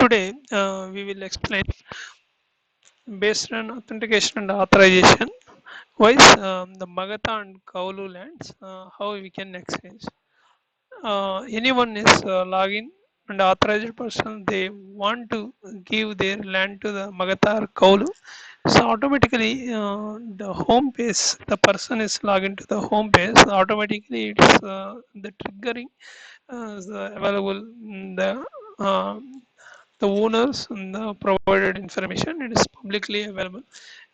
Today we will explain based on authentication and authorization wise the Magatha and Kaulu lands how we can exchange. Anyone is login and authorized person they want to give their land to the Magatha or Kaulu. So automatically the home page the person is login to the home page automatically it's the triggering is available in uh, the owners and the provided information it is publicly available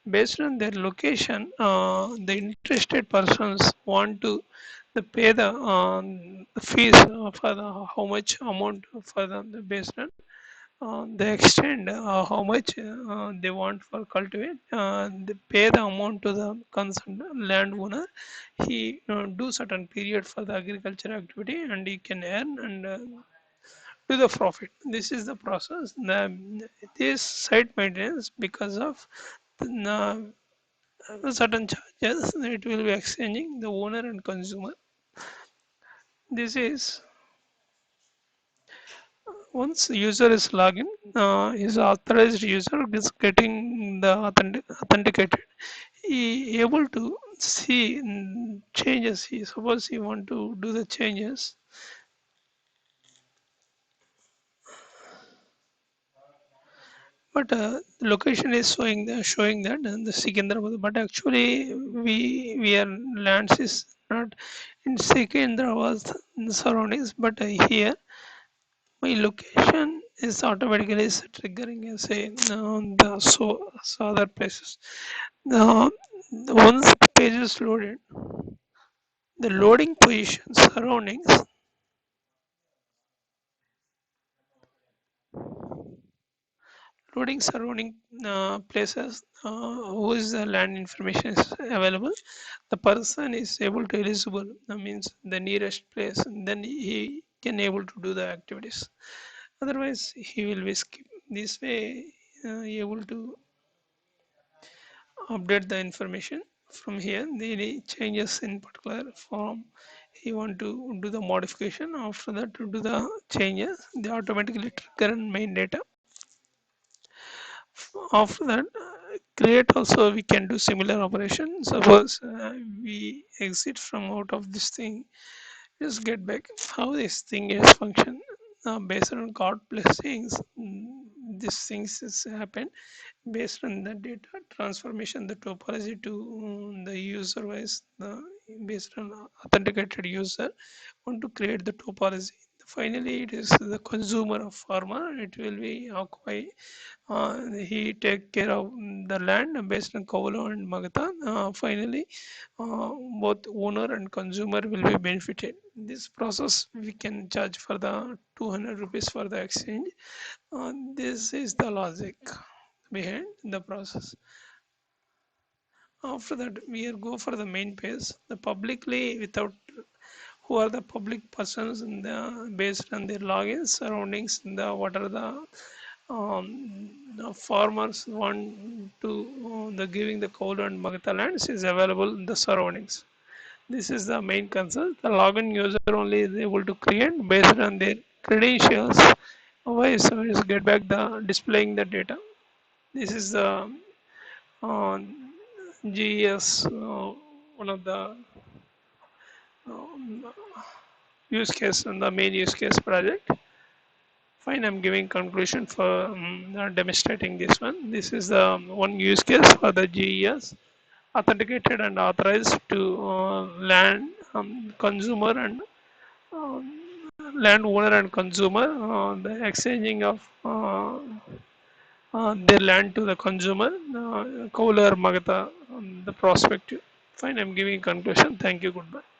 based on their location the interested persons want to the pay the fees for the how much amount for the based on they extend how much they want for cultivate they pay the amount to the concerned landowner he do certain period for the agriculture activity and he can earn and to the profit. This is the process. This site maintenance because of certain charges it will be exchanging the owner and consumer. This is once user is login, is authorized user is getting the authenticated. He able to see changes. He suppose he want to do the changes but location is showing that the Sikandrabad. But actually, we are lands is not in Sikandrabad surroundings, but here my location is automatically is triggering as a so other places. Uh, once page is loaded, the loading position surroundings loading surrounding places who is the land information is available the person is able to eligible that means the nearest place and then he can able to do the activities otherwise he will be skip this way he able to update the information from here the changes in particular form he want to do the modification after that to do the changes they automatically trigger in main data after that create also we can do similar operation suppose we exit from out of this thing just get back how this thing is function based on card blessings these things is happen based on the data transformation the topology to the user wise the based on authenticated user want to create the topology finally it is the consumer of farmer it will be occupy he take care of the land based on Kavalo and Magatha. Finally, both owner and consumer will be benefited. This process we can charge for the 200 rupees for the exchange. This is the logic behind the process. After that, we are go for the main page. The publicly without who are the public persons in the based on their logins surroundings the what are the farmers want to the giving the coal and Magatha lands is available in the surroundings. This is the main concern. The login user only is able to create based on their credentials. Why so is get back the displaying the data. This is the uh, GES one of the um, use case and the main use case project. Fine, I'm giving conclusion for demonstrating this one. This is the one use case for the GES authenticated and authorized to land consumer and um, landowner and consumer the exchanging of their land to the consumer, Kaular Magatha, the prospective. Fine, I'm giving conclusion. Thank you. Goodbye.